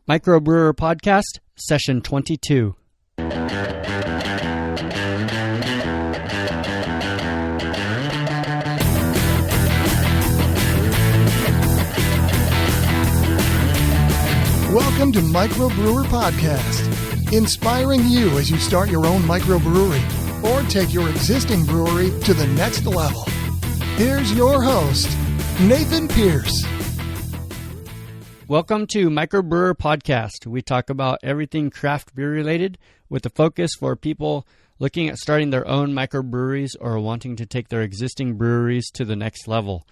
MicroBrewr Podcast, Session 22. Welcome to MicroBrewr Podcast, inspiring you as you start your own microbrewery or take your existing brewery to the next level. Here's your host, Nathan Pierce. Welcome to MicroBrewr Podcast. We talk about everything craft beer related with a focus for people looking at starting their own microbreweries or wanting to take their existing breweries to the next level.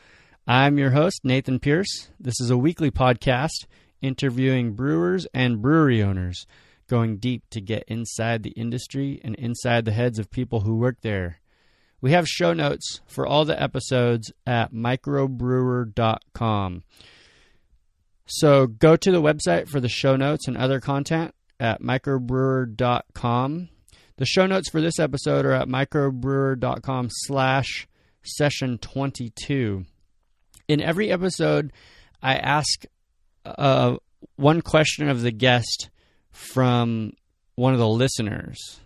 I'm your host, Nathan Pierce. This is a weekly podcast interviewing brewers and brewery owners, going deep to get inside the industry and inside the heads of people who work there. We have show notes for all the episodes at microbrewer.com. So go to the website for the show notes and other content at microbrewer.com. The show notes for this episode are at microbrewer.com/session22. In every episode, I ask one question of the guest from one of the listeners.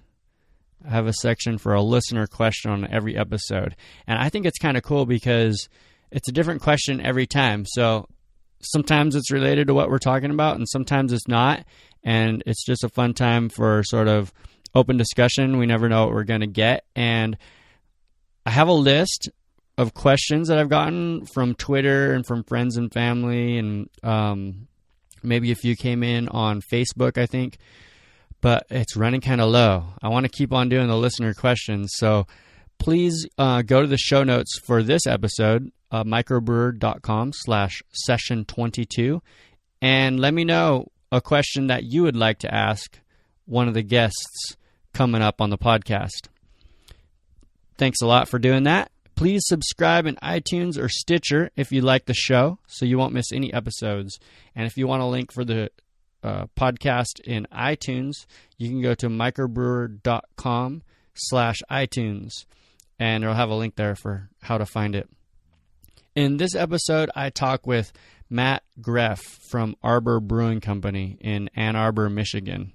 I have a section for a listener question on every episode. And I think it's kind of cool because it's a different question every time. So sometimes it's related to what we're talking about and sometimes it's not. And it's just a fun time for sort of open discussion. We never know what we're going to get. And I have a list of questions that I've gotten from Twitter and from friends and family, and maybe a few came in on Facebook, I think, but it's running kind of low. I want to keep on doing the listener questions, so please go to the show notes for this episode, microbrewer.com/session22, and let me know a question that you would like to ask one of the guests coming up on the podcast. Thanks a lot for doing that. Please subscribe in iTunes or Stitcher if you like the show so you won't miss any episodes. And if you want a link for the podcast in iTunes, you can go to microbrewer.com/iTunes and it'll have a link there for how to find it. In this episode, I talk with Matt Graf from Arbor Brewing Company in Ann Arbor, Michigan.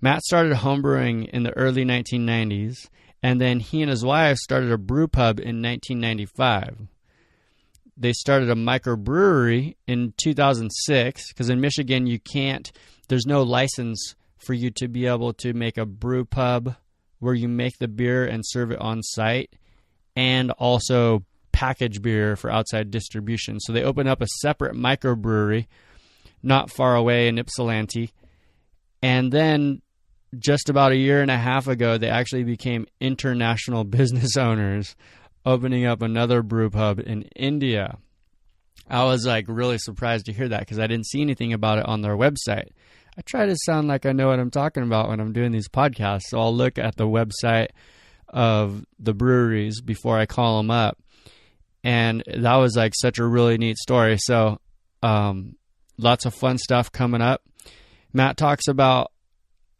Matt started homebrewing in the early 1990s. And then he and his wife started a brew pub in 1995. They started a microbrewery in 2006 because in Michigan there's no license for you to be able to make a brew pub where you make the beer and serve it on site and also package beer for outside distribution. So they opened up a separate microbrewery not far away in Ypsilanti. And then just about a year and a half ago, they actually became international business owners, opening up another brew pub in India. I was really surprised to hear that because I didn't see anything about it on their website. I try to sound like I know what I'm talking about when I'm doing these podcasts, so I'll look at the website of the breweries before I call them up. And that was such a really neat story. So lots of fun stuff coming up. Matt talks about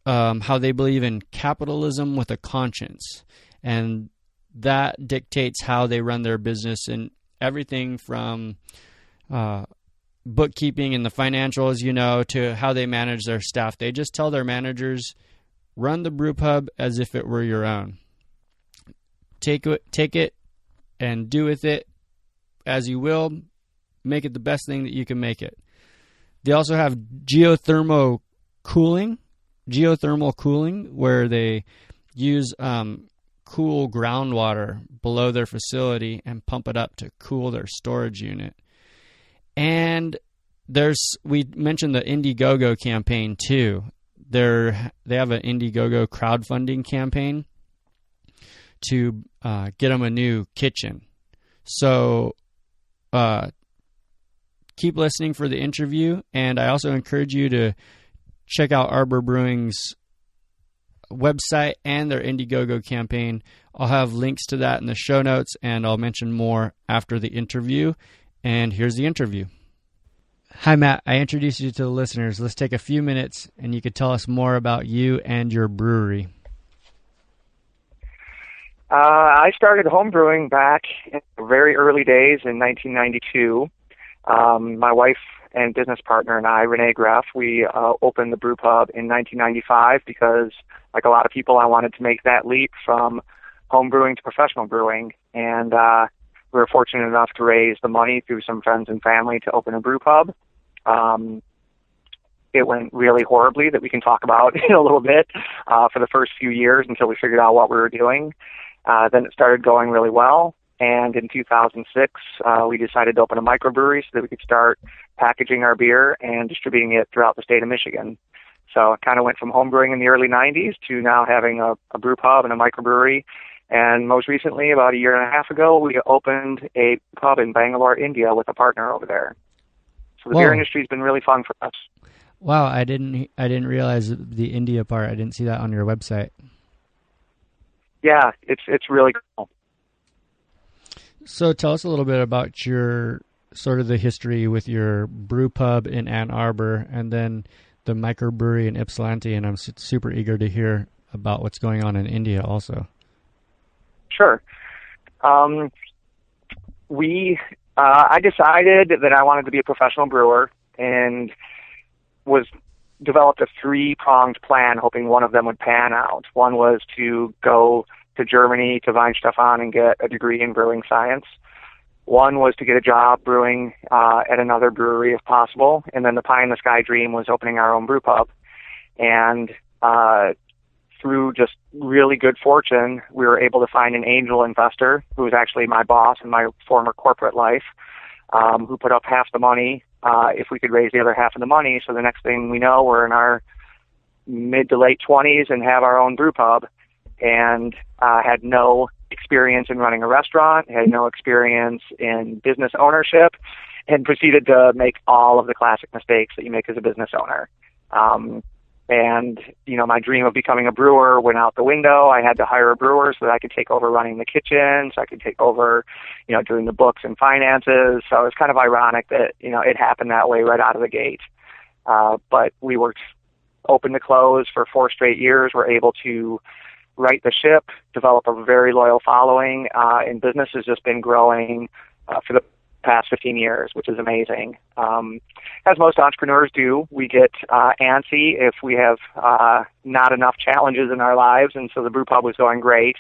how they believe in capitalism with a conscience. And that dictates how they run their business and everything from bookkeeping and the financials, to how they manage their staff. They just tell their managers, run the brew pub as if it were your own. Take it and do with it as you will. Make it the best thing that you can make it. They also have geothermal cooling, where they use cool groundwater below their facility and pump it up to cool their storage unit. And we mentioned the IndieGoGo campaign too. They have an IndieGoGo crowdfunding campaign to get them a new kitchen. So keep listening for the interview, and I also encourage you to check out Arbor Brewing's website and their IndieGoGo campaign. I'll have links to that in the show notes, and I'll mention more after the interview. And here's the interview. Hi, Matt. I introduced you to the listeners. Let's take a few minutes, and you could tell us more about you and your brewery. I started homebrewing back in the very early days in 1992. My wife and business partner and I, Renee Graf, we opened the brew pub in 1995 because, like a lot of people, I wanted to make that leap from home brewing to professional brewing. And we were fortunate enough to raise the money through some friends and family to open a brew pub. It went really horribly, that we can talk about in a little bit, for the first few years until we figured out what we were doing. Then it started going really well. And in 2006, we decided to open a microbrewery so that we could start packaging our beer and distributing it throughout the state of Michigan. So it kind of went from home brewing in the early 90s to now having a brew pub and a microbrewery. And most recently, about a year and a half ago, we opened a pub in Bangalore, India, with a partner over there. So the beer industry has been really fun for us. Wow, I didn't realize the India part. I didn't see that on your website. Yeah, it's really cool. So tell us a little bit about your sort of the history with your brew pub in Ann Arbor and then the microbrewery in Ypsilanti, and I'm super eager to hear about what's going on in India also. Sure. I decided that I wanted to be a professional brewer and developed a three-pronged plan, hoping one of them would pan out. One was to go to Germany to Weinstefan and get a degree in brewing science. One was to get a job brewing at another brewery if possible. And then the pie-in-the-sky dream was opening our own brew pub. And through just really good fortune, we were able to find an angel investor who was actually my boss in my former corporate life, who put up half the money if we could raise the other half of the money. So the next thing we know, we're in our mid to late 20s and have our own brew pub, and had no experience in running a restaurant, had no experience in business ownership, and proceeded to make all of the classic mistakes that you make as a business owner. And, my dream of becoming a brewer went out the window. I had to hire a brewer so that I could take over running the kitchen, so I could take over, doing the books and finances. So it was kind of ironic that, it happened that way right out of the gate. But we worked open to close for 4 straight years. We're able to right the ship, develop a very loyal following, and business has just been growing for the past 15 years, which is amazing. As most entrepreneurs do, we get antsy if we have not enough challenges in our lives, and so the brew pub was going great.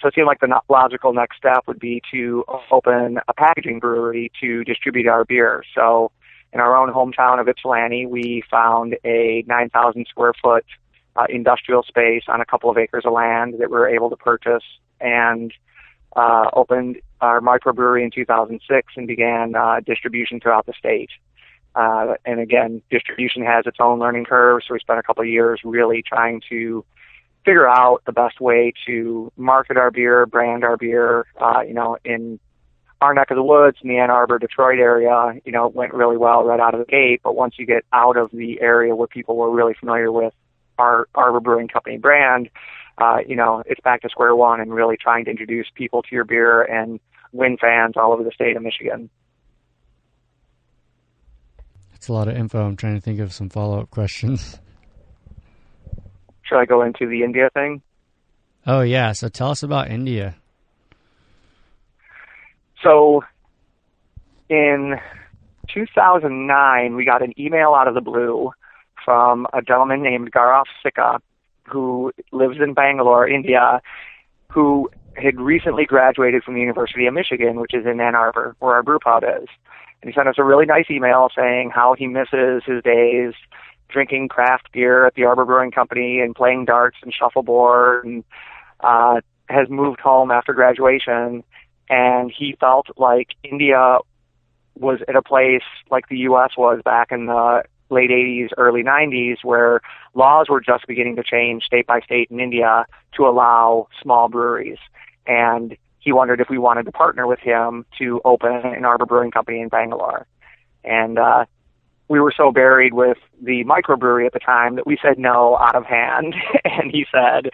So it seemed like the logical next step would be to open a packaging brewery to distribute our beer. So in our own hometown of Ypsilanti, we found a 9,000 square foot industrial space on a couple of acres of land that we were able to purchase, and opened our microbrewery in 2006 and began distribution throughout the state. And again, distribution has its own learning curve, so we spent a couple of years really trying to figure out the best way to market our beer, brand our beer. In our neck of the woods, in the Ann Arbor, Detroit area, it went really well right out of the gate. But once you get out of the area where people were really familiar with our Arbor Brewing Company brand, it's back to square one and really trying to introduce people to your beer and win fans all over the state of Michigan. That's a lot of info. I'm trying to think of some follow-up questions. Should I go into the India thing? Oh, yeah. So tell us about India. So in 2009, we got an email out of the blue from a gentleman named Graf, who lives in Bangalore, India, who had recently graduated from the University of Michigan, which is in Ann Arbor, where our brew pub is. And he sent us a really nice email saying how he misses his days drinking craft beer at the Arbor Brewing Company and playing darts and shuffleboard, and has moved home after graduation. And he felt like India was at a place like the U.S. was back in the late 80s, early 90s, where laws were just beginning to change state by state in India to allow small breweries. And he wondered if we wanted to partner with him to open an Arbor Brewing Company in Bangalore. And we were so buried with the microbrewery at the time that we said no out of hand. And he said,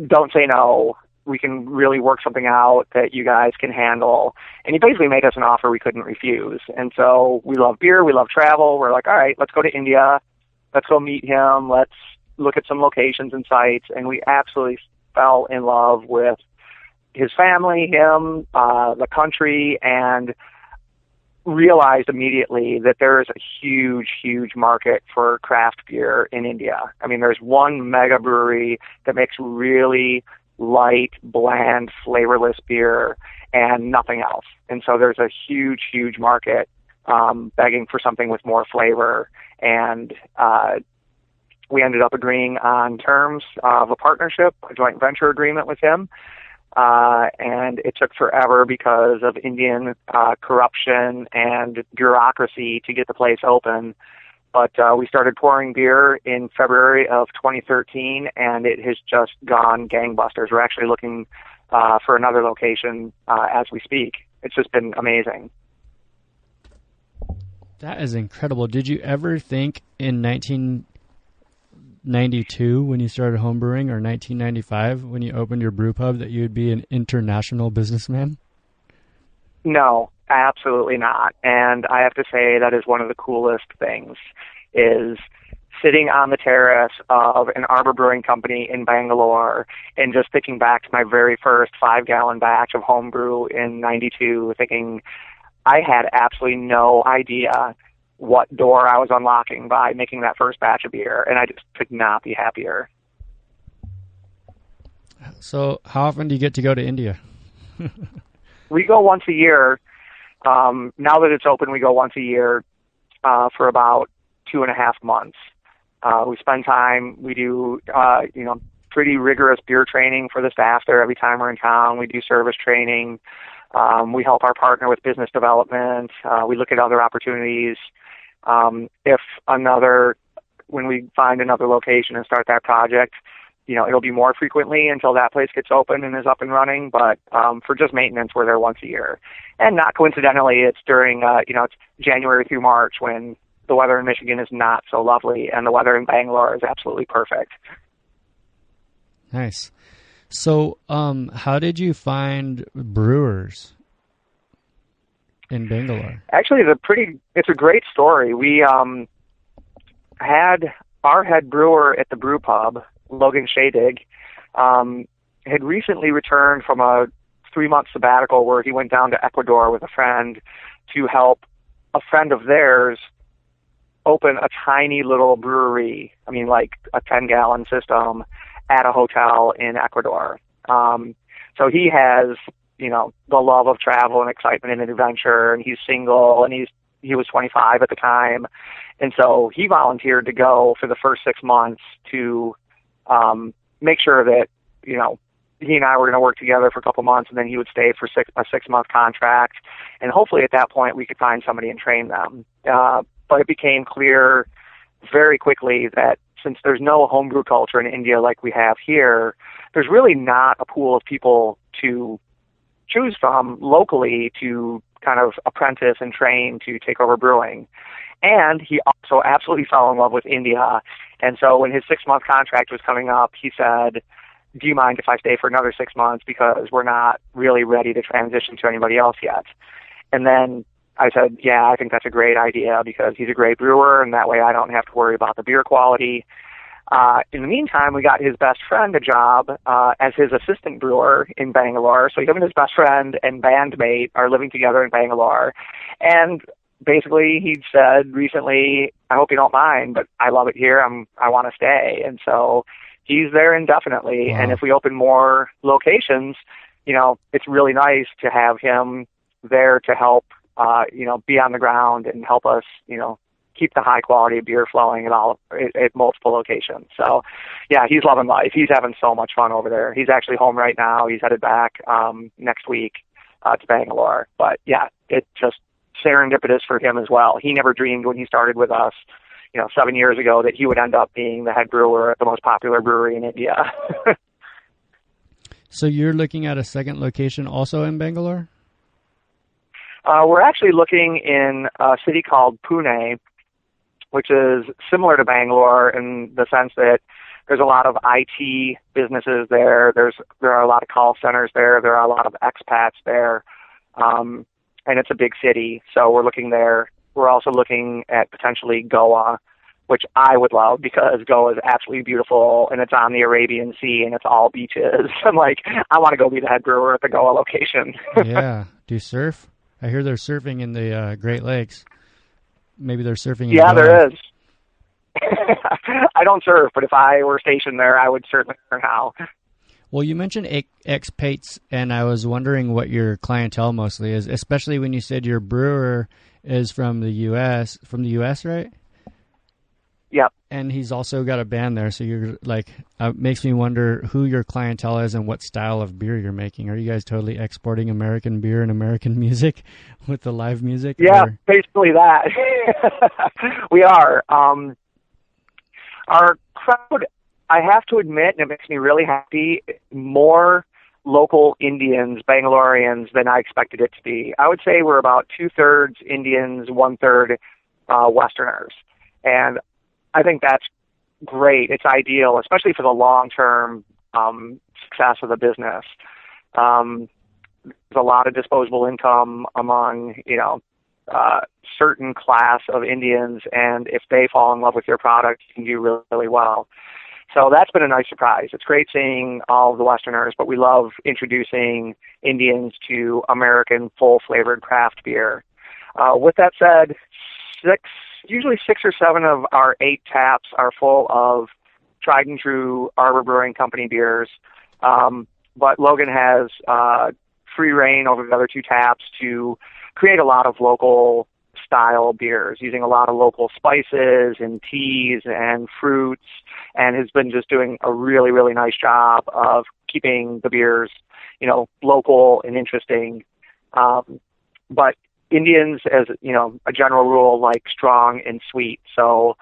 don't say no. We can really work something out that you guys can handle. And he basically made us an offer we couldn't refuse. And so we love beer, we love travel. We're like, all right, let's go to India. Let's go meet him. Let's look at some locations and sites. And we absolutely fell in love with his family, him, the country, and realized immediately that there is a huge, huge market for craft beer in India. I mean, there's one mega brewery that makes really light, bland, flavorless beer and nothing else. And so there's a huge, huge market begging for something with more flavor. And we ended up agreeing on terms of a partnership, a joint venture agreement with him. And it took forever because of Indian corruption and bureaucracy to get the place open. But we started pouring beer in February of 2013, and it has just gone gangbusters. We're actually looking for another location as we speak. It's just been amazing. That is incredible. Did you ever think in 1992 when you started homebrewing, or 1995 when you opened your brew pub, that you'd be an international businessman? No, absolutely not. And I have to say that is one of the coolest things, is sitting on the terrace of an Arbor Brewing Company in Bangalore and just thinking back to my very first 5-gallon batch of homebrew in 92, thinking I had absolutely no idea what door I was unlocking by making that first batch of beer, and I just could not be happier. So how often do you get to go to India? We go once a year. Now that it's open, we go once a year for about 2.5 months. We spend time, we do, pretty rigorous beer training for the staff there every time we're in town. We do service training. We help our partner with business development. We look at other opportunities. When we find another location and start that project, it'll be more frequently until that place gets open and is up and running. But for just maintenance, we're there once a year. And not coincidentally, it's during, it's January through March when the weather in Michigan is not so lovely, and the weather in Bangalore is absolutely perfect. Nice. So how did you find brewers in Bangalore? Actually, it's a great story. We had our head brewer at the brew pub, Logan Shadig, had recently returned from a 3-month sabbatical where he went down to Ecuador with a friend to help a friend of theirs open a tiny little brewery, like a 10-gallon system, at a hotel in Ecuador. So he has, the love of travel and excitement and adventure, and he's single, and he was 25 at the time. And so he volunteered to go for the first 6 months to make sure that, he and I were going to work together for a couple months, and then he would stay for a 6-month contract. And hopefully at that point we could find somebody and train them. But it became clear very quickly that since there's no homebrew culture in India like we have here, there's really not a pool of people to choose from locally to kind of apprentice and train to take over brewing. And he also absolutely fell in love with India. And so when his 6-month contract was coming up, he said, do you mind if I stay for another 6 months, because we're not really ready to transition to anybody else yet? And then I said, yeah, I think that's a great idea, because he's a great brewer, and that way I don't have to worry about the beer quality. In the meantime, we got his best friend a job as his assistant brewer in Bangalore. So him and his best friend and bandmate are living together in Bangalore. And basically he said recently, I hope you don't mind, but I love it here. I want to stay. And so he's there indefinitely. Wow. And if we open more locations, it's really nice to have him there to help, be on the ground and help us, keep the high quality of beer flowing at multiple locations. So yeah, he's loving life. He's having so much fun over there. He's actually home right now. He's headed back next week to Bangalore. But yeah, it's just serendipitous for him as well. He never dreamed when he started with us, 7 years ago, that he would end up being the head brewer at the most popular brewery in India. So you're looking at a second location also in Bangalore? We're actually looking in a city called Pune, which is similar to Bangalore in the sense that there's a lot of IT businesses there. There are a lot of call centers there. There are a lot of expats there. And it's a big city, so we're looking there. We're also looking at potentially Goa, which I would love, because Goa is absolutely beautiful, and it's on the Arabian Sea, and it's all beaches. I'm like, I want to go be the head brewer at the Goa location. Yeah. Do you surf? I hear they're surfing in the Great Lakes. Maybe they're surfing in Yeah, Goa. there is. I don't surf, but if I were stationed there, I would certainly learn how. Well, you mentioned expats, and I was wondering what your clientele mostly is, especially when you said your brewer is from the U.S., right? Yep. And he's also got a band there, so you're like, makes me wonder who your clientele is and what style of beer you're making. Are you guys totally exporting American beer and American music with the live music? Yeah, or? basically that. We are. Our crowd, I have to admit, and it makes me really happy, more local Indians, Bangaloreans, than I expected it to be. I would say we're about 2/3 Indians, 1/3 Westerners. And I think that's great. It's ideal, especially for the long-term success of the business. There's a lot of disposable income among, certain class of Indians, and if they fall in love with your product, you can do really, really well. So that's been a nice surprise. It's great seeing all of the Westerners, but we love introducing Indians to American full-flavored craft beer. With that said, usually 6 or 7 of our 8 taps are full of tried and true Arbor Brewing Company beers. But Logan has free reign over the other 2 taps to create a lot of local style beers using a lot of local spices and teas and fruits, and has been just doing a really, really nice job of keeping the beers, local and interesting. But Indians, as a general rule, like strong and sweet. So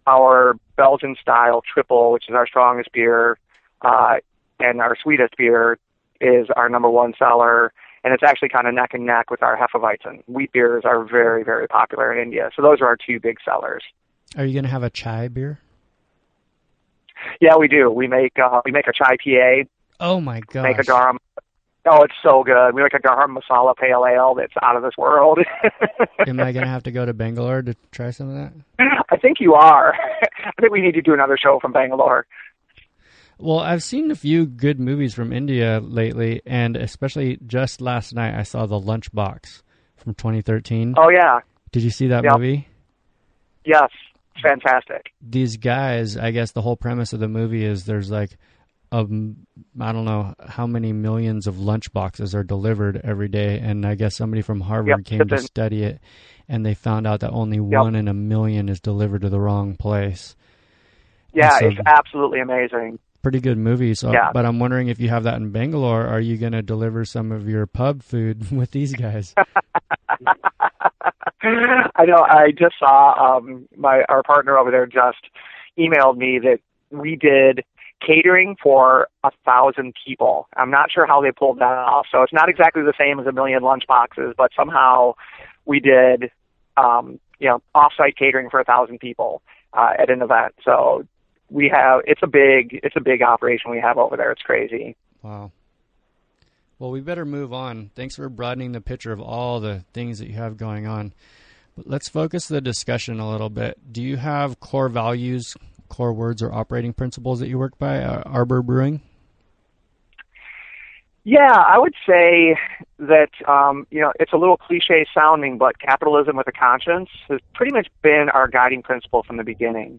our Belgian style triple, which is our strongest beer, and our sweetest beer, is our number 1 seller. And it's actually kind of neck and neck with our Hefeweizen. Wheat beers are very, very popular in India. So those are our 2 big sellers. Are you going to have a chai beer? Yeah, we do. We make a chai PA. Oh my gosh. Make a garam. Oh, it's so good. We make a garam masala pale ale that's out of this world. Am I going to have to go to Bangalore to try some of that? I think you are. I think we need to do another show from Bangalore. Well, I've seen a few good movies from India lately, and especially just last night I saw The Lunchbox from 2013. Oh, yeah. Did you see that Yep. movie? Yes. Fantastic. These guys, I guess the whole premise of the movie is there's like, I don't know how many millions of lunchboxes are delivered every day, and I guess somebody from Harvard came to study it, and they found out that only 1 in a million is delivered to the wrong place. Yeah, so, it's absolutely amazing. Pretty good movie. So, yeah. But I'm wondering if you have that in Bangalore, are you going to deliver some of your pub food with these guys? I know. I just saw our partner over there just emailed me that we did catering for 1,000 people. I'm not sure how they pulled that off. So it's not exactly the same as 1 million lunch boxes, but somehow we did, off-site catering for 1,000 people at an event. So it's a big operation we have over there. It's crazy. Wow. Well, we better move on. Thanks for broadening the picture of all the things that you have going on. But let's focus the discussion a little bit. Do you have core values, core words, or operating principles that you work by at Arbor Brewing? Yeah, I would say that, it's a little cliche sounding, but capitalism with a conscience has pretty much been our guiding principle from the beginning.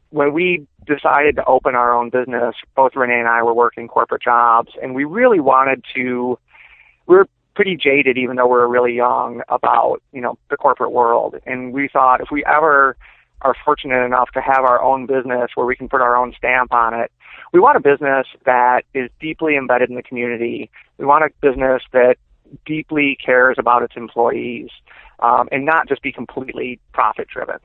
When we decided to open our own business, both Renee and I were working corporate jobs, and we really wanted to, we were pretty jaded, even though we were really young, about, the corporate world. And we thought if we ever are fortunate enough to have our own business where we can put our own stamp on it, we want a business that is deeply embedded in the community. We want a business that deeply cares about its employees, and not just be completely profit-driven.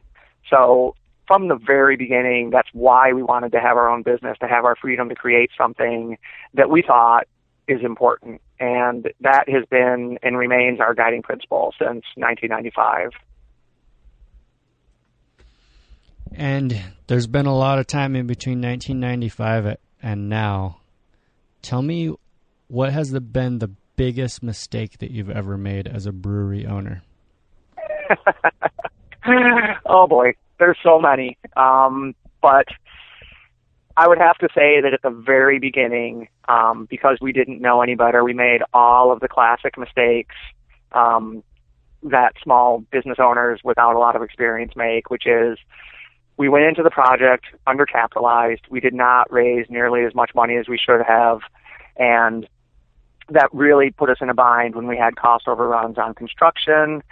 So from the very beginning, that's why we wanted to have our own business, to have our freedom to create something that we thought is important. And that has been and remains our guiding principle since 1995. And there's been a lot of time in between 1995 and now. Tell me, what has been the biggest mistake that you've ever made as a brewery owner? Oh, boy. There's so many. But I would have to say that at the very beginning, because we didn't know any better, we made all of the classic mistakes that small business owners without a lot of experience make, which is we went into the project undercapitalized. We did not raise nearly as much money as we should have, and that really put us in a bind when we had cost overruns on construction.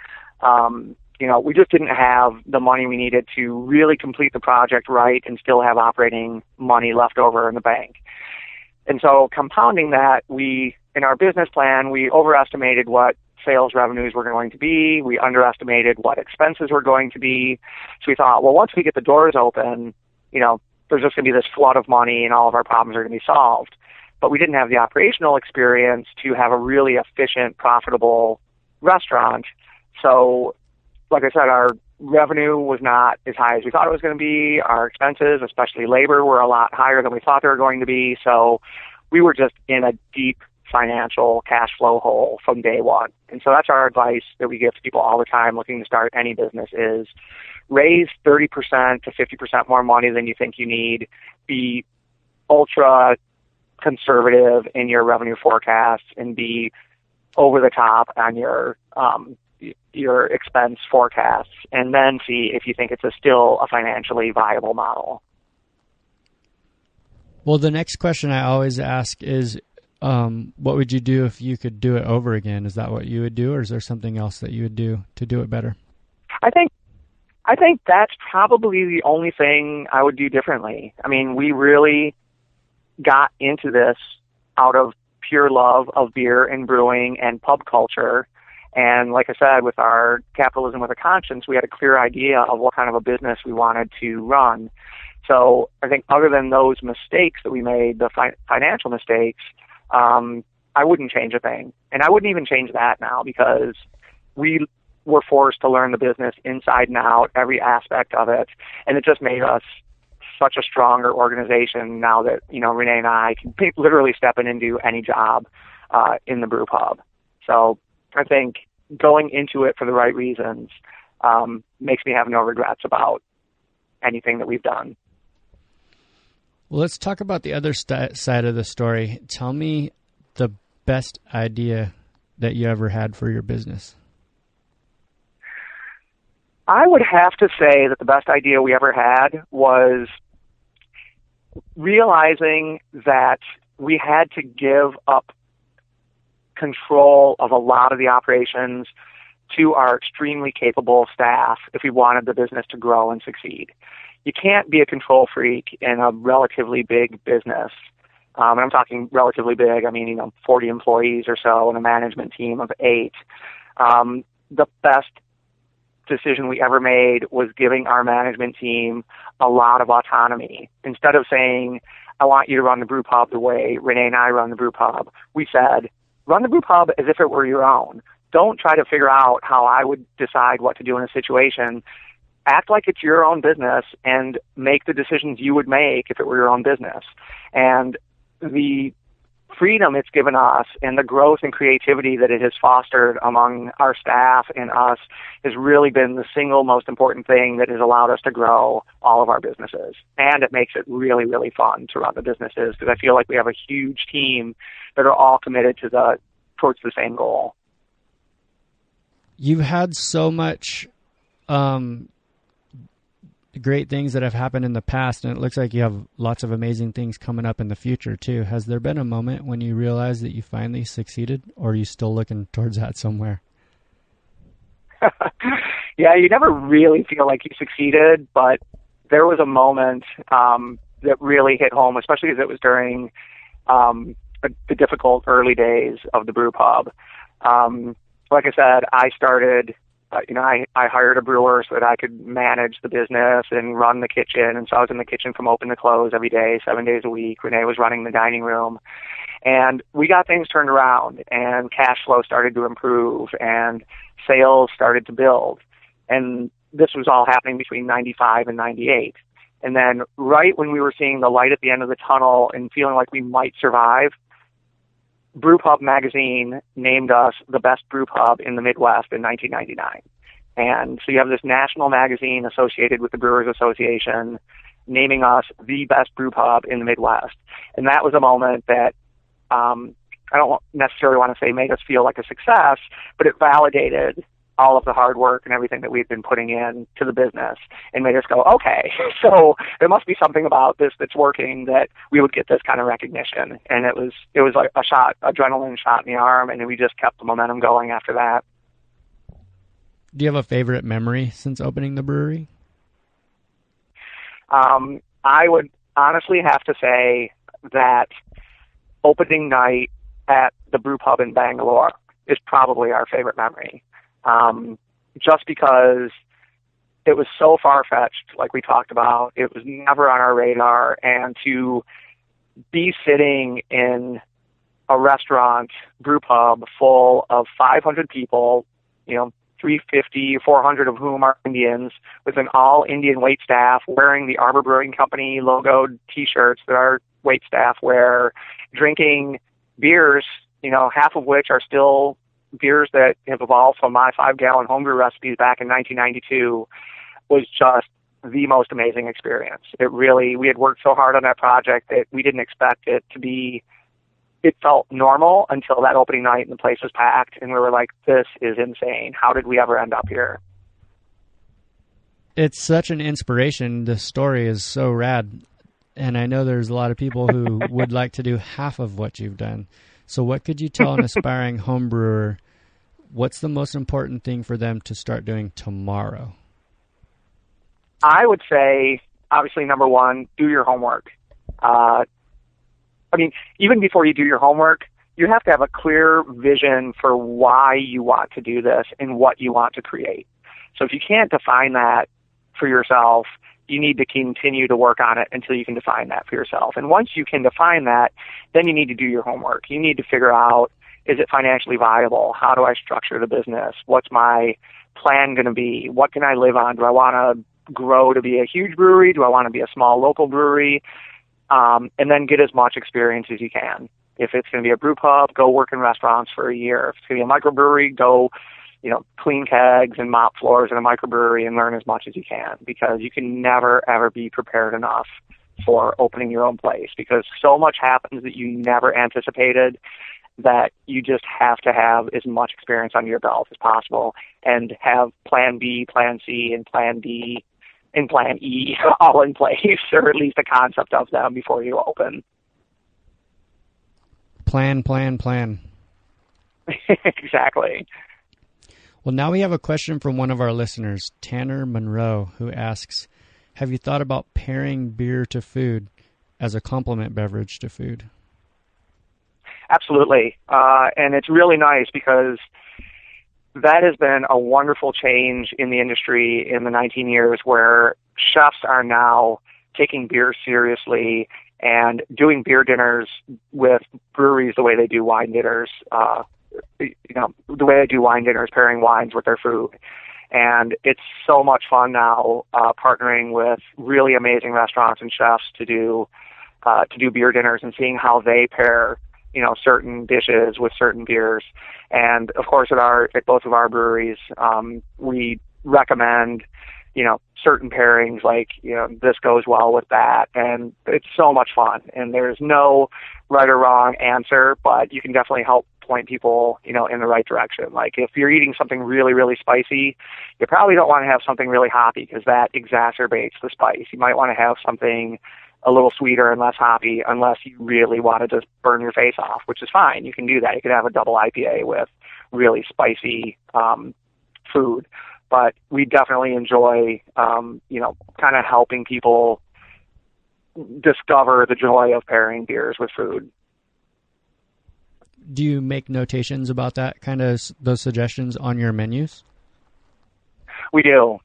We just didn't have the money we needed to really complete the project right and still have operating money left over in the bank. And so compounding that, in our business plan, we overestimated what sales revenues were going to be. We underestimated what expenses were going to be. So we thought, well, once we get the doors open, there's just going to be this flood of money and all of our problems are going to be solved. But we didn't have the operational experience to have a really efficient, profitable restaurant. So, like I said, our revenue was not as high as we thought it was going to be. Our expenses, especially labor, were a lot higher than we thought they were going to be. So we were just in a deep financial cash flow hole from day one. And so that's our advice that we give to people all the time looking to start any business is raise 30% to 50% more money than you think you need. Be ultra conservative in your revenue forecasts and be over the top on your expense forecasts, and then see if you think it's still a financially viable model. Well, the next question I always ask is, what would you do if you could do it over again? Is that what you would do, or is there something else that you would do to do it better? I think that's probably the only thing I would do differently. I mean, we really got into this out of pure love of beer and brewing and pub culture. And like I said, with our capitalism with a conscience, we had a clear idea of what kind of a business we wanted to run. So I think other than those mistakes that we made, the financial mistakes, I wouldn't change a thing. And I wouldn't even change that now because we were forced to learn the business inside and out, every aspect of it. And it just made us such a stronger organization now that, Renee and I can literally step in and do any job in the brew pub. So I think going into it for the right reasons makes me have no regrets about anything that we've done. Well, let's talk about the other side of the story. Tell me the best idea that you ever had for your business. I would have to say that the best idea we ever had was realizing that we had to give up control of a lot of the operations to our extremely capable staff if we wanted the business to grow and succeed. You can't be a control freak in a relatively big business. And I'm talking relatively big. I mean, 40 employees or so and a management team of 8. The best decision we ever made was giving our management team a lot of autonomy. Instead of saying, I want you to run the brew pub the way Renee and I run the brew pub, we said, run the brew pub as if it were your own. Don't try to figure out how I would decide what to do in a situation. Act like it's your own business and make the decisions you would make if it were your own business. And the freedom it's given us and the growth and creativity that it has fostered among our staff and us has really been the single most important thing that has allowed us to grow all of our businesses. And it makes it really, really fun to run the businesses because I feel like we have a huge team that are all committed towards the same goal. You've had so much great things that have happened in the past, and it looks like you have lots of amazing things coming up in the future too. Has there been a moment when you realized that you finally succeeded, or are you still looking towards that somewhere? Yeah, you never really feel like you succeeded, but there was a moment that really hit home, especially as it was during the difficult early days of the brew pub. Like I said, I started I hired a brewer so that I could manage the business and run the kitchen. And so I was in the kitchen from open to close every day, 7 days a week. Renee was running the dining room. And we got things turned around, and cash flow started to improve, and sales started to build. And this was all happening between 95 and 98. And then right when we were seeing the light at the end of the tunnel and feeling like we might survive, Brewpub magazine named us the best brew pub in the Midwest in 1999. And so you have this national magazine associated with the Brewers Association naming us the best brew pub in the Midwest. And that was a moment that I don't necessarily want to say made us feel like a success, but it validated all of the hard work and everything that we've been putting in to the business and made us go, okay, so there must be something about this that's working that we would get this kind of recognition. And it was like a adrenaline shot in the arm, and we just kept the momentum going after that. Do you have a favorite memory since opening the brewery? I would honestly have to say that opening night at the brew pub in Bangalore is probably our favorite memory. Just because it was so far-fetched, like we talked about. It was never on our radar. And to be sitting in a restaurant brew pub full of 500 people, 350, 400 of whom are Indians, with an all-Indian wait staff wearing the Arbor Brewing Company logoed T-shirts that our wait staff wear, drinking beers, half of which are still beers that have evolved from my 5-gallon homebrew recipes back in 1992, was just the most amazing experience. We had worked so hard on that project that we didn't expect it to be, it felt normal until that opening night and the place was packed, and we were like, this is insane. How did we ever end up here? It's such an inspiration. The story is so rad. And I know there's a lot of people who would like to do half of what you've done. So what could you tell an aspiring home brewer? What's the most important thing for them to start doing tomorrow? I would say, obviously, number one, do your homework. Even before you do your homework, you have to have a clear vision for why you want to do this and what you want to create. So if you can't define that for yourself, you need to continue to work on it until you can define that for yourself. And once you can define that, then you need to do your homework. You need to figure out, is it financially viable? How do I structure the business? What's my plan going to be? What can I live on? Do I want to grow to be a huge brewery? Do I want to be a small local brewery? And then get as much experience as you can. If it's going to be a brew pub, go work in restaurants for a year. If it's going to be a microbrewery, go clean kegs and mop floors in a microbrewery and learn as much as you can, because you can never, ever be prepared enough for opening your own place, because so much happens that you never anticipated, that you just have to have as much experience under your belt as possible and have plan B, plan C, and plan D and plan E all in place, or at least a concept of them before you open. Plan. Exactly. Well, now we have a question from one of our listeners, Tanner Monroe, who asks, have you thought about pairing beer to food as a complement beverage to food? Absolutely. And it's really nice because that has been a wonderful change in the industry in the 19 years where chefs are now taking beer seriously and doing beer dinners with breweries the way they do wine dinners. The way they do wine dinners, pairing wines with their food. And it's so much fun now partnering with really amazing restaurants and chefs to do beer dinners and seeing how they pair certain dishes with certain beers. And of course at both of our breweries, we recommend certain pairings, like this goes well with that, and it's so much fun. And there's no right or wrong answer, but you can definitely help point people in the right direction. Like if you're eating something really, really spicy, you probably don't want to have something really hoppy because that exacerbates the spice. You might want to have something a little sweeter and less hoppy, unless you really want to just burn your face off, which is fine. You can do that. You can have a double IPA with really spicy food. But we definitely enjoy, kind of helping people discover the joy of pairing beers with food. Do you make notations about that, kind of those suggestions on your menus? We do.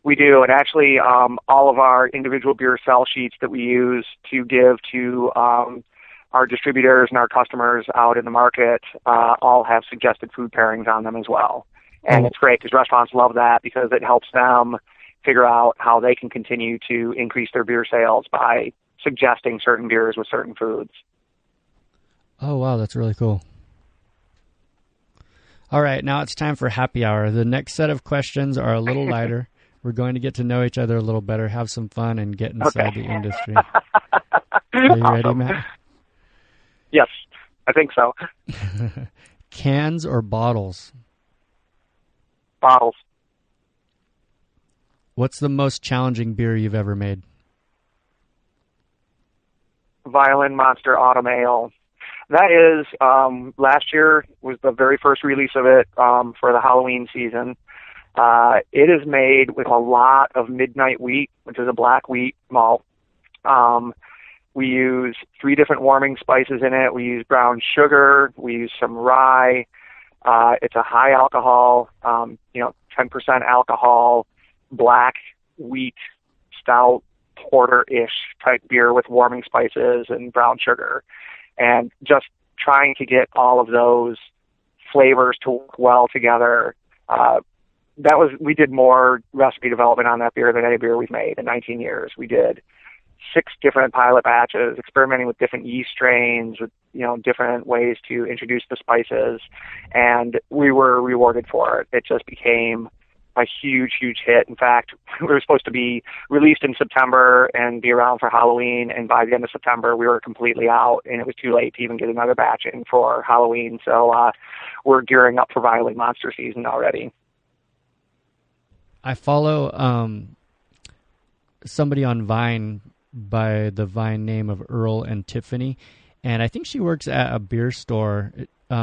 And actually, all of our individual beer sell sheets that we use to give to our distributors and our customers out in the market all have suggested food pairings on them as well. And it's great because restaurants love that because it helps them figure out how they can continue to increase their beer sales by suggesting certain beers with certain foods. Oh, wow, that's really cool. All right, now it's time for happy hour. The next set of questions are a little lighter. We're going to get to know each other a little better, have some fun, and get inside the industry. Are you ready, Matt? Yes. I think so. Cans or bottles? Bottles. What's the most challenging beer you've ever made? Violin Monster Autumn Ale. That is, last year was the very first release of it for the Halloween season. It is made with a lot of midnight wheat, which is a black wheat malt. We use 3 different warming spices in it. We use brown sugar. We use some rye. It's a high alcohol, 10% alcohol, black wheat stout, porter-ish type beer with warming spices and brown sugar. And just trying to get all of those flavors to work well together. We did more recipe development on that beer than any beer we've made in 19 years. We did 6 different pilot batches, experimenting with different yeast strains, with different ways to introduce the spices, and we were rewarded for it. It just became a huge, huge hit. In fact, we were supposed to be released in September and be around for Halloween, and by the end of September, we were completely out, and it was too late to even get another batch in for Halloween. So we're gearing up for Violin Monster season already. I follow somebody on Vine by the Vine name of Earl and Tiffany, and I think she works at a beer store.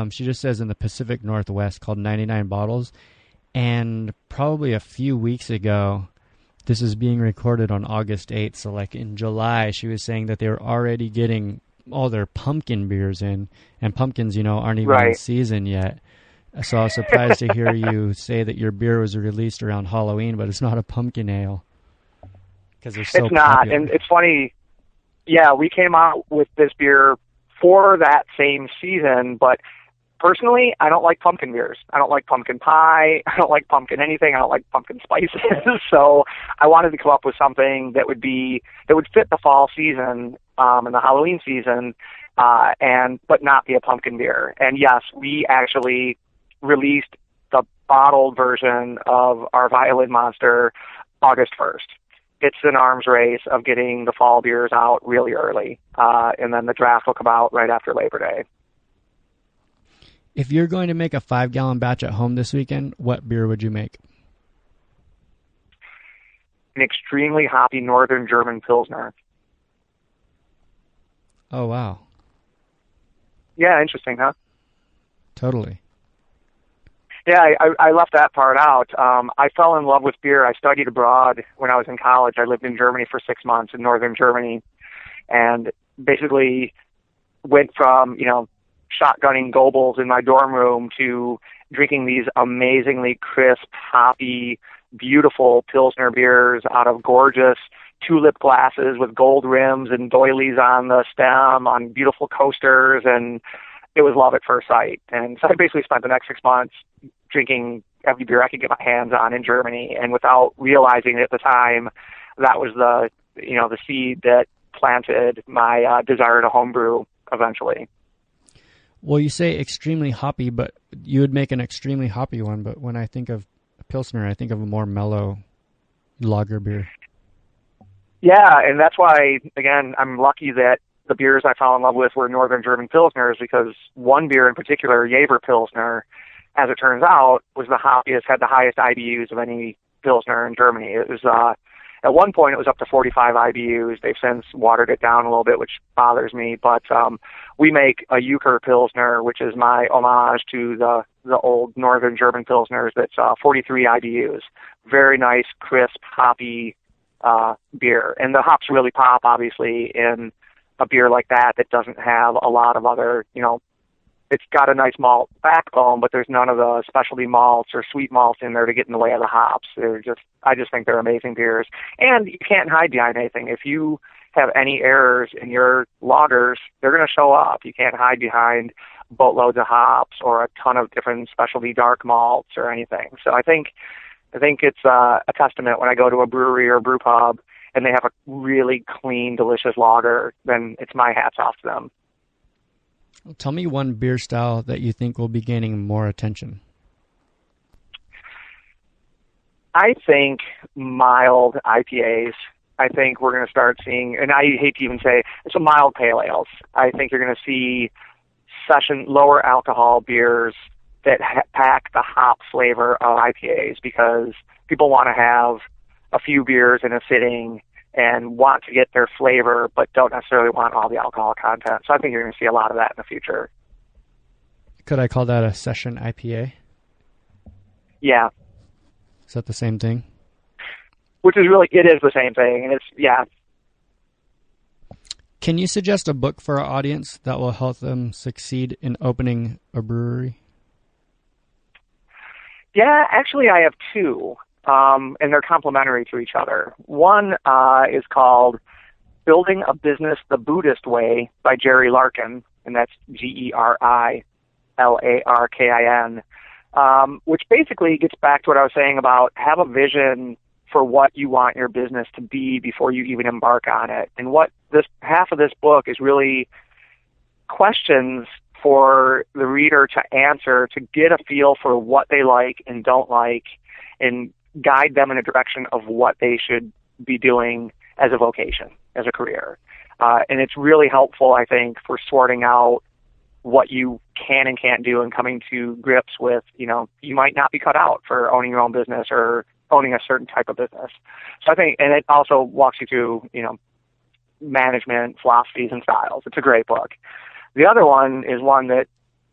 She just says in the Pacific Northwest, called 99 Bottles. And probably a few weeks ago, this is being recorded on August 8th, so like in July, she was saying that they were already getting all their pumpkin beers in, and pumpkins, aren't even in season yet. So I was surprised to hear you say that your beer was released around Halloween, but it's not a pumpkin ale. Because they're so It's not, popular. and it's funny. Yeah, we came out with this beer for that same season, but personally, I don't like pumpkin beers. I don't like pumpkin pie. I don't like pumpkin anything. I don't like pumpkin spices. So I wanted to come up with something that would fit the fall season and the Halloween season, but not be a pumpkin beer. And yes, we actually released the bottled version of our Violin Monster August 1st. It's an arms race of getting the fall beers out really early, and then the draft will come out right after Labor Day. If you're going to make a 5-gallon batch at home this weekend, what beer would you make? An extremely hoppy Northern German Pilsner. Oh, wow. Yeah, interesting, huh? Totally. Yeah, I left that part out. I fell in love with beer. I studied abroad when I was in college. I lived in Germany for 6 months, in Northern Germany, and basically went from, shotgunning Goebbels in my dorm room to drinking these amazingly crisp, hoppy, beautiful Pilsner beers out of gorgeous tulip glasses with gold rims and doilies on the stem on beautiful coasters, and it was love at first sight. And so I basically spent the next 6 months drinking every beer I could get my hands on in Germany, and without realizing it at the time, that was the seed that planted my desire to homebrew eventually. Well, you say extremely hoppy, but you would make an extremely hoppy one. But when I think of Pilsner, I think of a more mellow lager beer. Yeah, and that's why, again, I'm lucky that the beers I fell in love with were Northern German Pilsners, because one beer in particular, Jaeger Pilsner, as it turns out, was the hoppiest, had the highest IBUs of any Pilsner in Germany. It was at one point, it was up to 45 IBUs. They've since watered it down a little bit, which bothers me. But we make a Euchre Pilsner, which is my homage to the old Northern German Pilsners. That's 43 IBUs. Very nice, crisp, hoppy beer. And the hops really pop, obviously, in a beer like that doesn't have a lot of other, it's got a nice malt backbone, but there's none of the specialty malts or sweet malts in there to get in the way of the hops. I just think they're amazing beers. And you can't hide behind anything. If you have any errors in your lagers, they're going to show up. You can't hide behind boatloads of hops or a ton of different specialty dark malts or anything. So I think it's a testament when I go to a brewery or a brew pub and they have a really clean, delicious lager, then it's my hats off to them. Tell me one beer style that you think will be gaining more attention. I think mild IPAs. I think we're going to start seeing, and I hate to even say, it's a mild pale ales. I think you're going to see session, lower alcohol beers that pack the hop flavor of IPAs, because people want to have a few beers in a sitting and want to get their flavor, but don't necessarily want all the alcohol content. So I think you're going to see a lot of that in the future. Could I call that a session IPA? Yeah. Is that the same thing? Which is really, it is the same thing. And it's, yeah. Can you suggest a book for our audience that will help them succeed in opening a brewery? Yeah, actually I have two, and they're complementary to each other. One is called Building a Business the Buddhist Way by Jerry Larkin, and that's GeriLarkin, which basically gets back to what I was saying about have a vision for what you want your business to be before you even embark on it. And what this half of this book is really questions for the reader to answer, to get a feel for what they like and don't like, and guide them in a direction of what they should be doing as a vocation, as a career. And it's really helpful, I think, for sorting out what you can and can't do and coming to grips with, you might not be cut out for owning your own business or owning a certain type of business. So I think, and it also walks you through, management philosophies and styles. It's a great book. The other one is one that,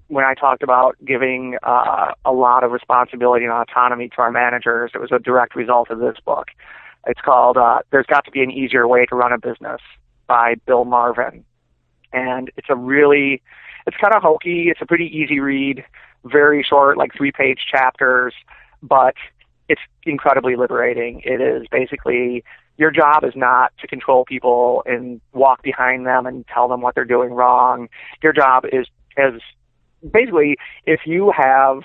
when I talked about giving a lot of responsibility and autonomy to our managers, it was a direct result of this book. It's called There's Got to Be an Easier Way to Run a Business by Bill Marvin. And it's kind of hokey. It's a pretty easy read, very short, like 3-page chapters, but it's incredibly liberating. It is basically, your job is not to control people and walk behind them and tell them what they're doing wrong. Your job is basically, if you have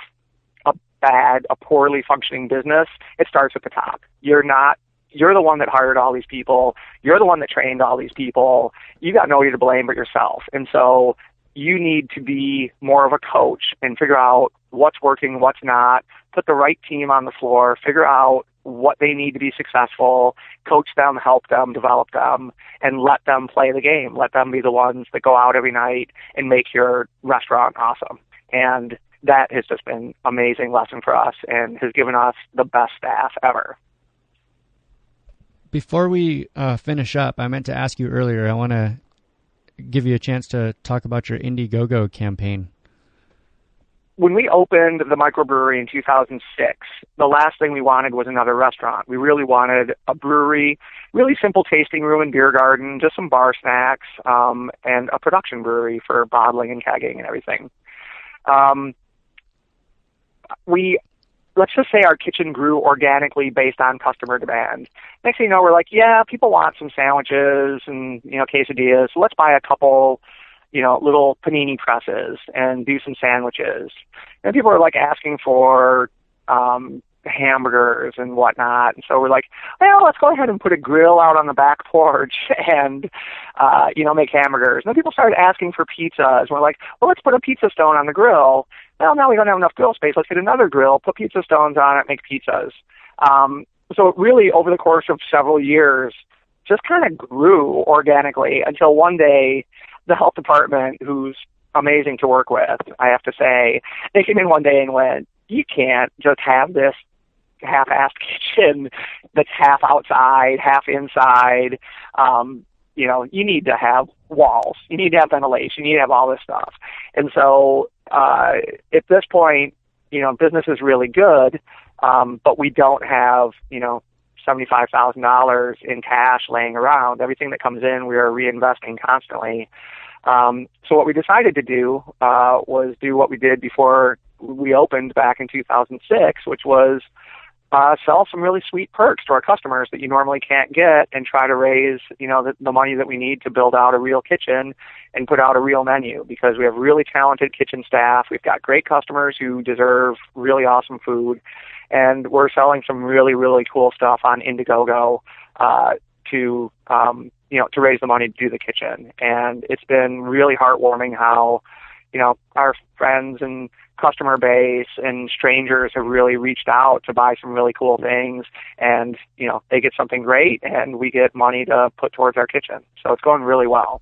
a poorly functioning business, it starts at the top. You're the one that hired all these people. You're the one that trained all these people. You got nobody to blame but yourself. And so you need to be more of a coach and figure out what's working, what's not, put the right team on the floor, figure out what they need to be successful, coach them, help them, develop them, and let them play the game. Let them be the ones that go out every night and make your restaurant awesome. And that has just been an amazing lesson for us and has given us the best staff ever. Before we finish up, I meant to ask you earlier, I want to give you a chance to talk about your IndieGoGo campaign. When we opened the microbrewery in 2006, the last thing we wanted was another restaurant. We really wanted a brewery, really simple tasting room and beer garden, just some bar snacks, and a production brewery for bottling and kegging and everything. Let's just say our kitchen grew organically based on customer demand. Next thing you know, we're like, yeah, people want some sandwiches and, quesadillas, so let's buy a couple little panini presses and do some sandwiches. And people are asking for hamburgers and whatnot. And so we're like, well, let's go ahead and put a grill out on the back porch and, make hamburgers. And then people started asking for pizzas. And we're like, well, let's put a pizza stone on the grill. Well, now we don't have enough grill space. Let's get another grill, put pizza stones on it, make pizzas. So really, over the course of several years, just kind of grew organically until one day, the health department, who's amazing to work with, I have to say, they came in one day and went, you can't just have this half-assed kitchen that's half outside, half inside. You need to have walls. You need to have ventilation. You need to have all this stuff. And so at this point, business is really good, but we don't have, $75,000 in cash laying around. Everything that comes in, we are reinvesting constantly. So what we decided to do was do what we did before we opened back in 2006, which was sell some really sweet perks to our customers that you normally can't get, and try to raise, the money that we need to build out a real kitchen and put out a real menu, because we have really talented kitchen staff. We've got great customers who deserve really awesome food, and we're selling some really, really cool stuff on IndieGoGo to raise the money to do the kitchen. And it's been really heartwarming how, our friends and customer base and strangers have really reached out to buy some really cool things, and, they get something great and we get money to put towards our kitchen. So it's going really well.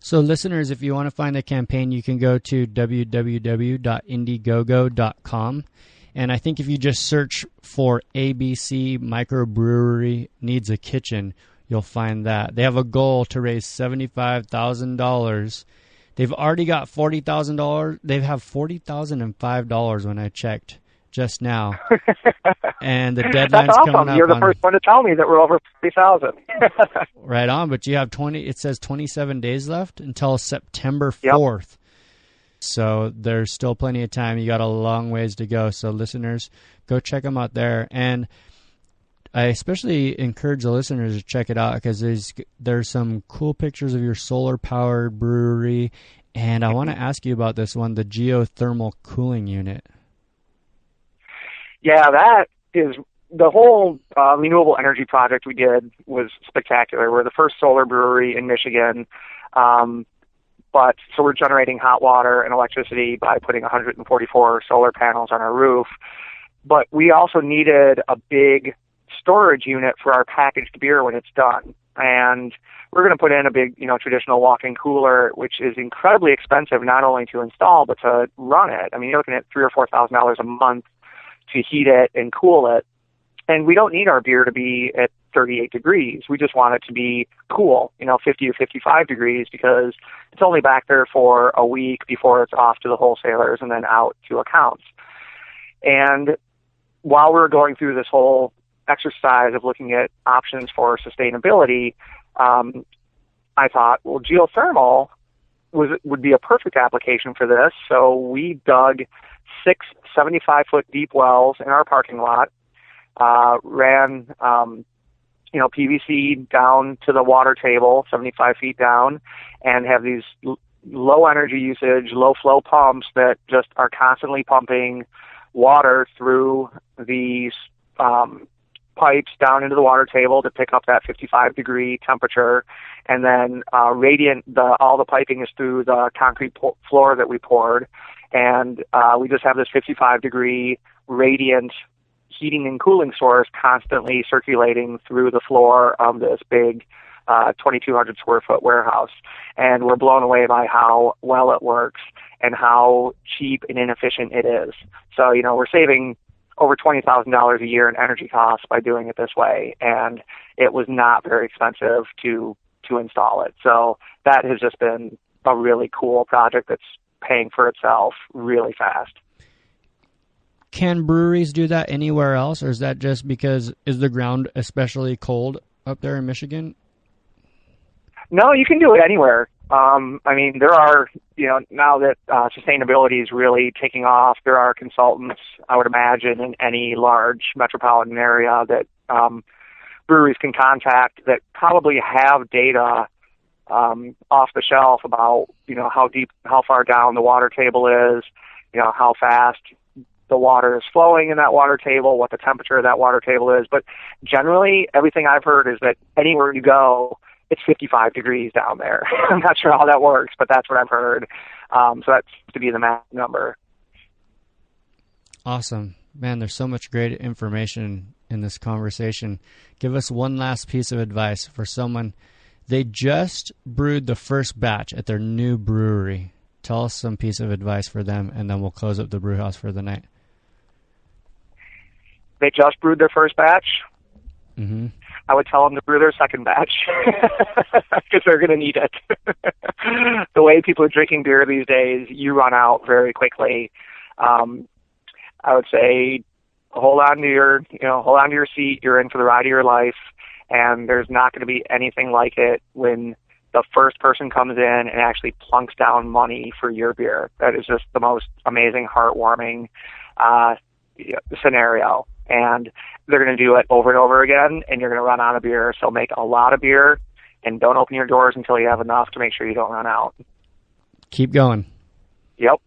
So listeners, if you want to find the campaign, you can go to www.indiegogo.com. And I think if you just search for ABC Microbrewery Needs a Kitchen, you'll find that. They have a goal to raise $75,000. They've already got $40,000. They have $40,005 when I checked just now. And the deadline's That's awesome. coming up. You're the first one to tell me that we're over 40,000. Right on, but you have it says 27 days left until September 4th. Yep. So there's still plenty of time. You got a long ways to go. So listeners, go check them out there. And I especially encourage the listeners to check it out because there's some cool pictures of your solar-powered brewery. And I want to ask you about this one, the geothermal cooling unit. Yeah, that is the whole renewable energy project we did was spectacular. We're the first solar brewery in Michigan. So we're generating hot water and electricity by putting 144 solar panels on our roof. But we also needed a big storage unit for our packaged beer when it's done. And we're going to put in a big, traditional walk-in cooler, which is incredibly expensive not only to install but to run it. I mean, you're looking at $3,000 or $4,000 a month to heat it and cool it. And we don't need our beer to be at 38 degrees. We just want it to be cool, 50 or 55 degrees, because it's only back there for a week before it's off to the wholesalers and then out to accounts. And while we're going through this whole exercise of looking at options for sustainability, I thought, well, geothermal would be a perfect application for this. So we dug 6 75-foot deep wells in our parking lot, ran PVC down to the water table, 75 feet down, and have these low energy usage, low flow pumps that just are constantly pumping water through these pipes down into the water table to pick up that 55 degree temperature. And then all the piping is through the concrete floor that we poured. And we just have this 55 degree radiant heating and cooling source constantly circulating through the floor of this big 2,200 square foot warehouse. And we're blown away by how well it works and how cheap and inefficient it is. So, we're saving over $20,000 a year in energy costs by doing it this way. And it was not very expensive to install it. So that has just been a really cool project that's paying for itself really fast. Can breweries do that anywhere else, or is that just because is the ground especially cold up there in Michigan? No, you can do it anywhere. There are, now that sustainability is really taking off, there are consultants, I would imagine, in any large metropolitan area that breweries can contact that probably have data off the shelf about, how far down the water table is, how fast the water is flowing in that water table, what the temperature of that water table is. But generally, everything I've heard is that anywhere you go, it's 55 degrees down there. I'm not sure how that works, but that's what I've heard. So that's to be the max number. Awesome. Man, there's so much great information in this conversation. Give us one last piece of advice for someone. They just brewed the first batch at their new brewery. Tell us some piece of advice for them, and then we'll close up the brew house for the night. They just brewed their first batch. Mm-hmm. I would tell them to brew their second batch because they're going to need it. The way people are drinking beer these days, you run out very quickly. I would say hold on to your seat. You're in for the ride of your life, and there's not going to be anything like it when the first person comes in and actually plunks down money for your beer. That is just the most amazing, heartwarming scenario. And they're going to do it over and over again, and you're going to run out of beer. So make a lot of beer, and don't open your doors until you have enough to make sure you don't run out. Keep going. Yep.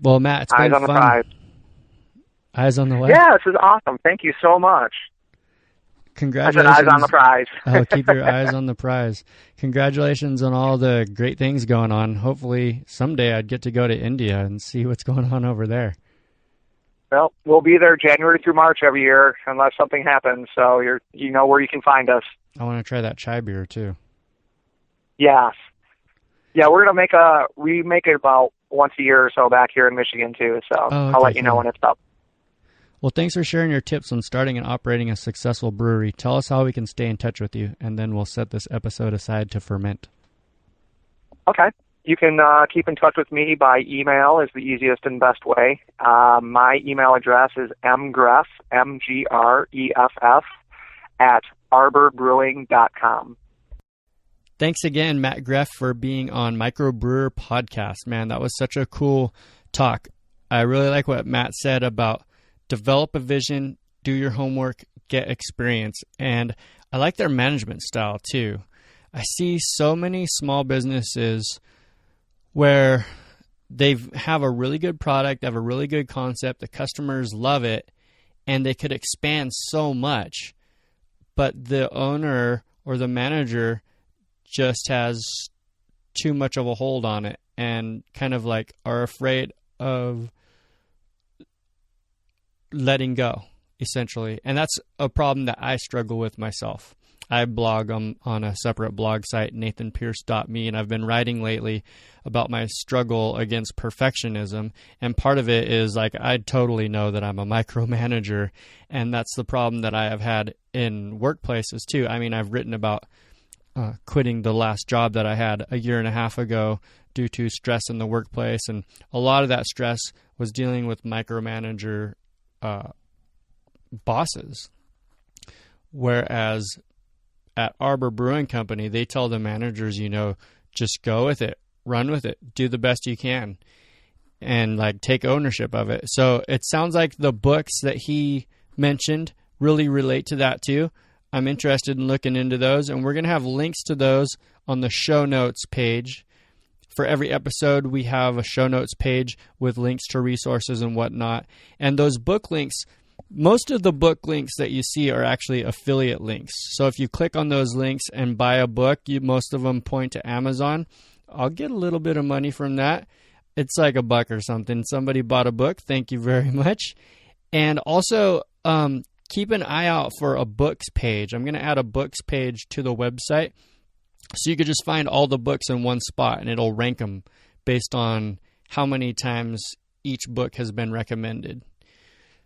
Well, Matt, it's been fun. Eyes on the prize. Eyes on the what? Yeah, this is awesome. Thank you so much. Congratulations. I said eyes on the prize. Oh, keep your eyes on the prize. Congratulations on all the great things going on. Hopefully someday I'd get to go to India and see what's going on over there. Well, we'll be there January through March every year unless something happens. So you know where you can find us. I want to try that chai beer too. Yes. Yeah, we make it about once a year or so back here in Michigan too. So I'll let you know when it's up. Well, thanks for sharing your tips on starting and operating a successful brewery. Tell us how we can stay in touch with you, and then we'll set this episode aside to ferment. Okay. You can keep in touch with me by email is the easiest and best way. My email address is mgreff, MGREFF, at arborbrewing.com. Thanks again, Matt Graf, for being on MicroBrewr Podcast. Man, that was such a cool talk. I really like what Matt said about develop a vision, do your homework, get experience. And I like their management style too. I see so many small businesses where they have a really good product, they have a really good concept, the customers love it, and they could expand so much, but the owner or the manager just has too much of a hold on it and kind of like are afraid of letting go, essentially. And that's a problem that I struggle with myself. I blog on a separate blog site, nathanpierce.me, and I've been writing lately about my struggle against perfectionism. And part of it is like I totally know that I'm a micromanager, and that's the problem that I have had in workplaces too. I mean, I've written about quitting the last job that I had a year and a half ago due to stress in the workplace, and a lot of that stress was dealing with micromanager bosses. Whereas at Arbor Brewing Company, they tell the managers, just go with it, run with it, do the best you can, and like take ownership of it. So it sounds like the books that he mentioned really relate to that too. I'm interested in looking into those, and we're going to have links to those on the show notes page. For every episode, we have a show notes page with links to resources and whatnot. And those book links, most of the book links that you see are actually affiliate links. So if you click on those links and buy a book, most of them point to Amazon. I'll get a little bit of money from that. It's like $1 or something. Somebody bought a book. Thank you very much. And also, keep an eye out for a books page. I'm going to add a books page to the website, so you could just find all the books in one spot, and it'll rank them based on how many times each book has been recommended.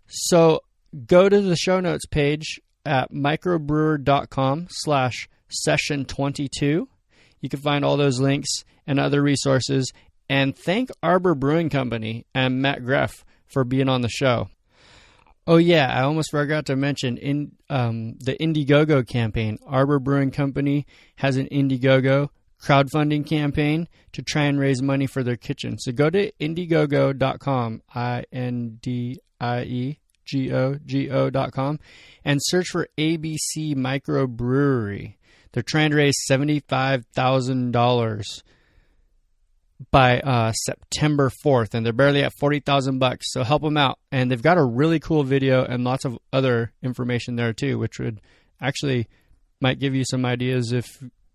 So go to the show notes page at microbrewer.com/session22. You can find all those links and other resources. And thank Arbor Brewing Company and Matt Graf for being on the show. Oh, yeah, I almost forgot to mention in the IndieGoGo campaign. Arbor Brewing Company has an IndieGoGo crowdfunding campaign to try and raise money for their kitchen. So go to IndieGoGo.com, IndieGoGo.com, and search for ABC MicroBrewery. They're trying to raise $75,000 by September 4th, and they're barely at $40,000, so help them out. And they've got a really cool video and lots of other information there too, which would actually might give you some ideas if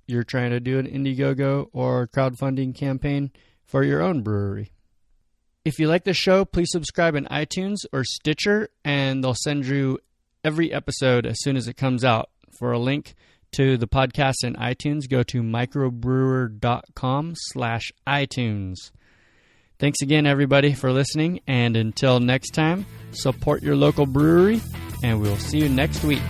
you're trying to do an IndieGoGo or crowdfunding campaign for your own brewery. If you like the show, please subscribe in iTunes or Stitcher, and they'll send you every episode as soon as it comes out. For a link to the podcast in iTunes, go to microbrewer.com/iTunes. Thanks again, everybody, for listening. And until next time, support your local brewery, and we'll see you next week.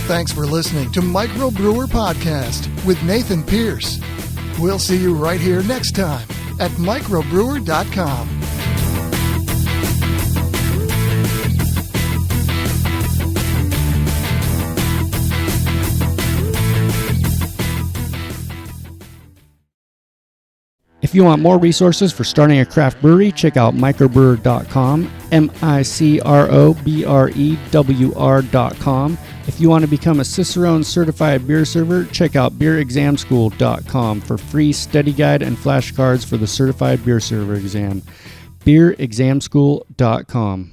Thanks for listening to MicroBrewr Podcast with Nathan Pierce. We'll see you right here next time at microbrewer.com. If you want more resources for starting a craft brewery, check out microbrewer.com, microbrewer.com. If you want to become a Cicerone certified beer server, check out beerexamschool.com for free study guide and flashcards for the certified beer server exam. beerexamschool.com.